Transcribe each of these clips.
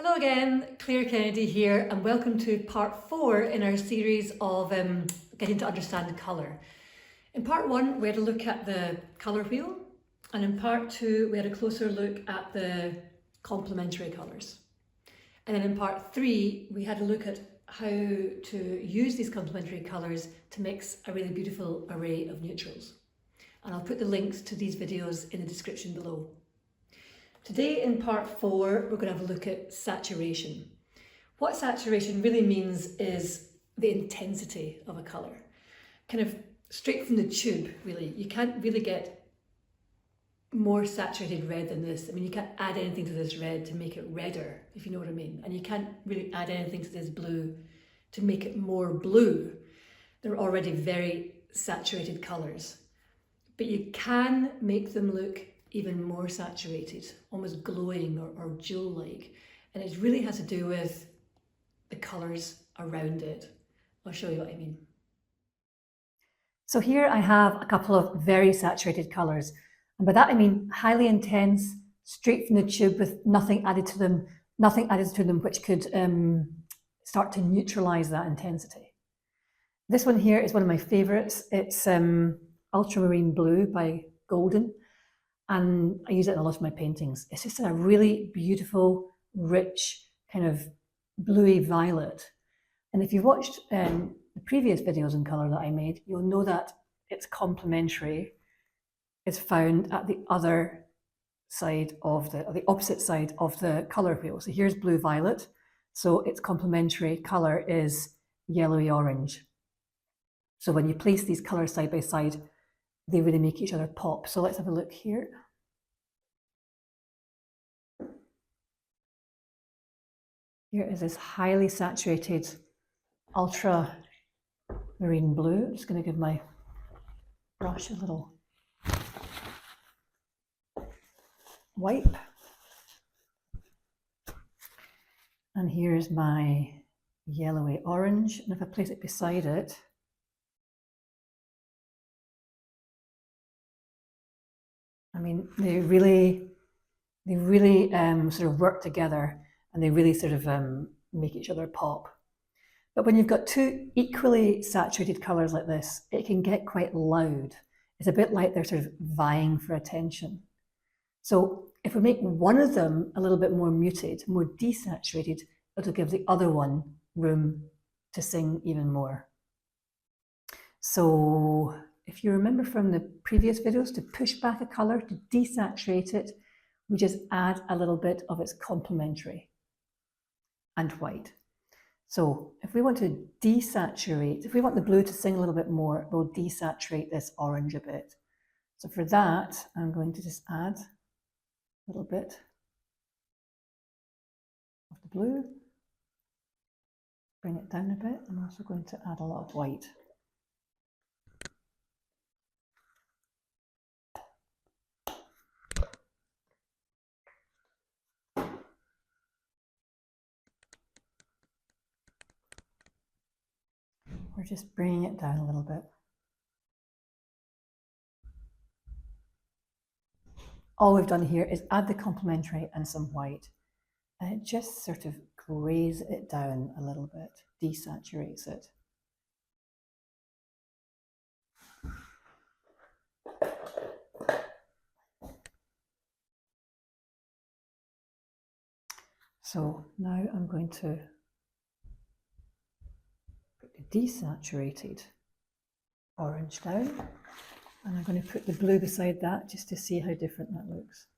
Hello again, Claire Kennedy here, and welcome to part 4 in our series of getting to understand colour. In part 1, we had a look at the colour wheel, and in part 2, we had a closer look at the complementary colours. And then in part 3, we had a look at how to use these complementary colours to mix a really beautiful array of neutrals. And I'll put the links to these videos in the description below. Today in part 4, we're going to have a look at saturation. What saturation really means is the intensity of a colour. Kind of straight from the tube, really. You can't really get more saturated red than this. I mean, you can't add anything to this red to make it redder, if you know what I mean. And you can't really add anything to this blue to make it more blue. They're already very saturated colours. But you can make them look even more saturated, almost glowing or jewel-like. And it really has to do with the colours around it. I'll show you what I mean. So here I have a couple of very saturated colours. And by that I mean highly intense, straight from the tube with nothing added to them which could start to neutralise that intensity. This one here is one of my favourites. It's Ultramarine Blue by Golden. And I use it in a lot of my paintings. It's just a really beautiful, rich, kind of bluey violet. And if you've watched the previous videos in colour that I made, you'll know that its complementary is found at the other side of the opposite side of the colour wheel. So here's blue violet. So its complementary colour is yellowy orange. So when you place these colours side by side, they really make each other pop. So let's have a look here. Here is this highly saturated ultramarine blue. I'm just going to give my brush a little wipe. And here's my yellowy orange. And if I place it beside it, I mean, they really sort of work together, and they really sort of make each other pop. But when you've got two equally saturated colours like this, it can get quite loud. It's a bit like they're sort of vying for attention. So if we make one of them a little bit more muted, more desaturated, it'll give the other one room to sing even more. So if you remember from the previous videos, to push back a colour, to desaturate it, we just add a little bit of its complementary and white. So if we want to desaturate, if we want the blue to sing a little bit more, we'll desaturate this orange a bit. So for that, I'm going to just add a little bit of the blue, bring it down a bit. I'm also going to add a lot of white. We're just bringing it down a little bit. All we've done here is add the complementary and some white, and it just sort of grays it down a little bit, desaturates it. So now I'm going to put the desaturated orange down, and I'm going to put the blue beside that just to see how different that looks.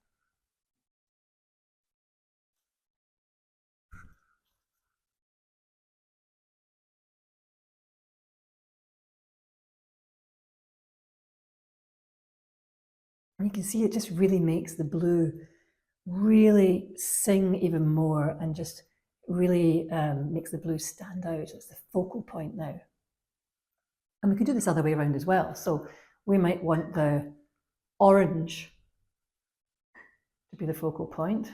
And you can see it just really makes the blue really sing even more, and just really makes the blue stand out. It's the focal point now. And we can do this other way around as well. So we might want the orange to be the focal point.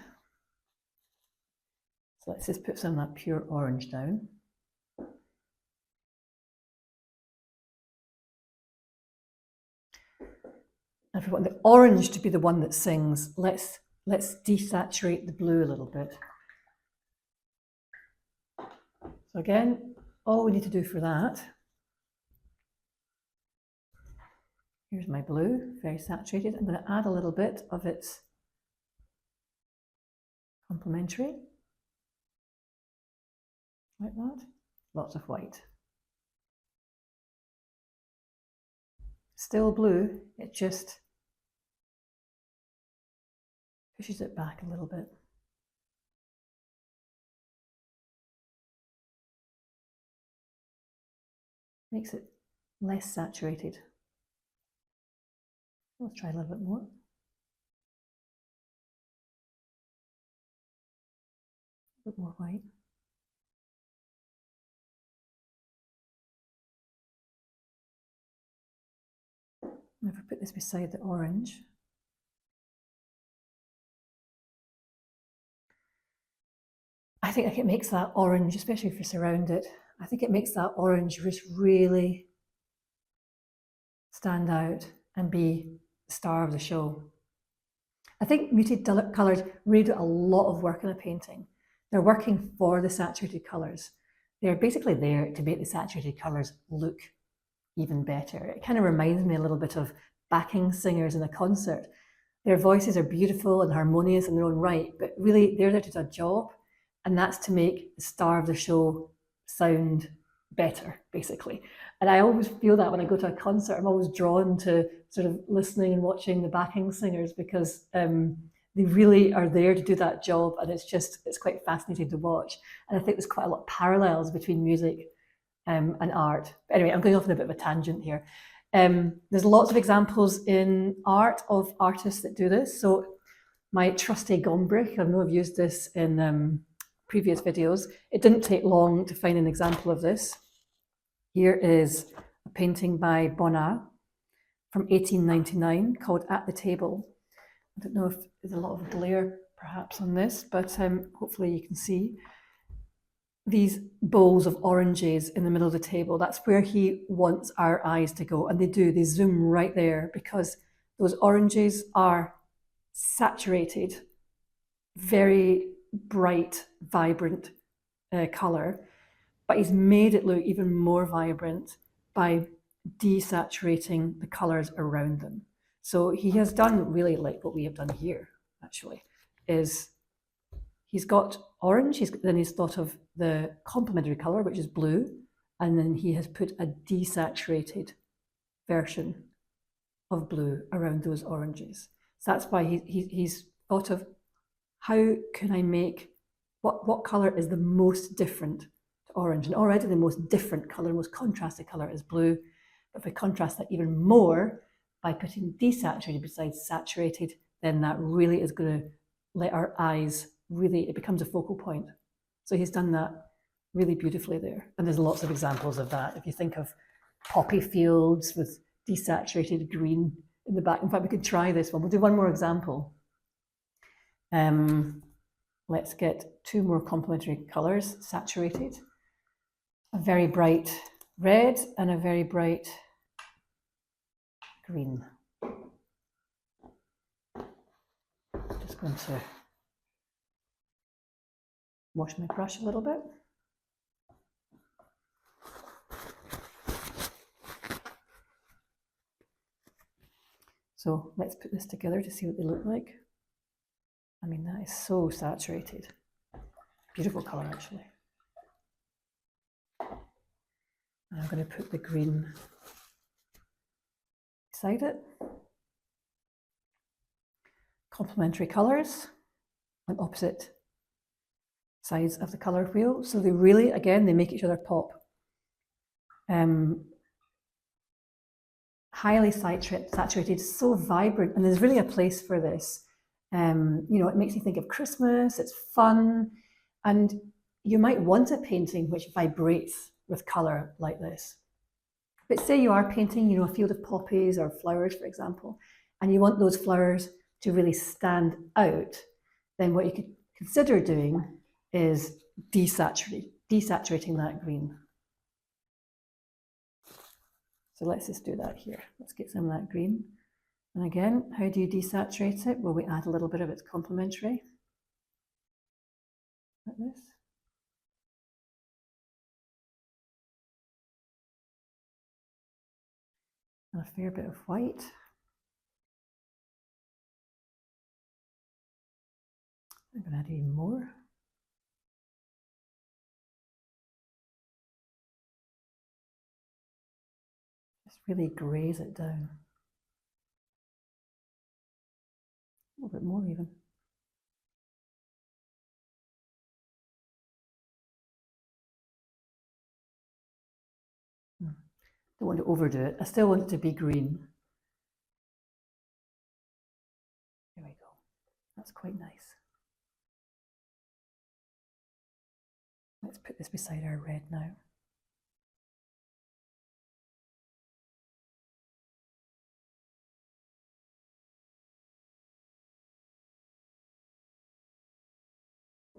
So let's just put some of that pure orange down. And if we want the orange to be the one that sings, let's desaturate the blue a little bit. So again, all we need to do for that, here's my blue, very saturated. I'm going to add a little bit of its complementary, like that. Lots of white. Still blue, it just pushes it back a little bit. Makes it less saturated. Let's try a little bit more. A bit more white. And if I put this beside the orange, I think it makes that orange, especially if you surround it, I think it makes that orange just really stand out and be the star of the show. I think muted colours really do a lot of work in a painting. They're working for the saturated colours. They're basically there to make the saturated colours look even better. It kind of reminds me a little bit of backing singers in a concert. Their voices are beautiful and harmonious in their own right, but really they're there to do a job, and that's to make the star of the show sound better, basically. And I always feel that when I go to a concert, I'm always drawn to sort of listening and watching the backing singers because they really are there to do that job, and it's quite fascinating to watch. And I think there's quite a lot of parallels between music and art. But anyway, I'm going off on a bit of a tangent here. There's lots of examples in art of artists that do this. So my trusty Gombrich, I know I've used this in previous videos. It didn't take long to find an example of this. Here is a painting by Bonnat from 1899 called At the Table. I don't know if there's a lot of glare perhaps on this, but hopefully you can see these bowls of oranges in the middle of the table. That's where he wants our eyes to go, and they do. They zoom right there because those oranges are saturated, very bright, vibrant colour, but he's made it look even more vibrant by desaturating the colours around them. So he has done really like what we have done here, actually, is he's got orange, then he's thought of the complementary colour, which is blue, and then he has put a desaturated version of blue around those oranges. So that's why he's thought of how can I make, what colour is the most different to orange? And already the most different colour, most contrasted colour is blue. But if we contrast that even more by putting desaturated besides saturated, then that really is going to let our eyes really, it becomes a focal point. So he's done that really beautifully there. And there's lots of examples of that. If you think of poppy fields with desaturated green in the back. In fact, we could try this one. We'll do one more example. Let's get two more complementary colours saturated. A very bright red and a very bright green. Just going to wash my brush a little bit. So let's put this together to see what they look like. I mean, that is so saturated. Beautiful colour, actually. And I'm going to put the green beside it. Complementary colours on opposite sides of the colour wheel. So they really, again, they make each other pop. Highly saturated, so vibrant, and there's really a place for this. You know, it makes you think of Christmas, it's fun, and you might want a painting which vibrates with colour like this. But say you are painting, you know, a field of poppies or flowers, for example, and you want those flowers to really stand out, then what you could consider doing is desaturating that green. So let's just do that here. Let's get some of that green. And again, how do you desaturate it? Well, we add a little bit of its complementary, like this. And a fair bit of white. I'm going to add even more. Just really graze it down. A little bit more even. Don't want to overdo it. I still want it to be green. There we go. That's quite nice. Let's put this beside our red now.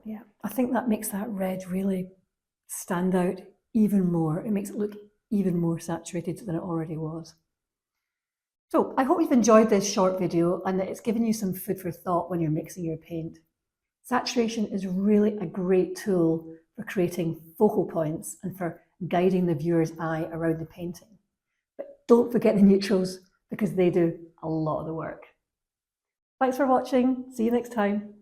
Yeah, I think that makes that red really stand out even more. It makes it look even more saturated than it already was. So I hope you've enjoyed this short video and that it's given you some food for thought when you're mixing your paint. Saturation is really a great tool for creating focal points and for guiding the viewer's eye around the painting. But don't forget the neutrals because they do a lot of the work. Thanks for watching. See you next time.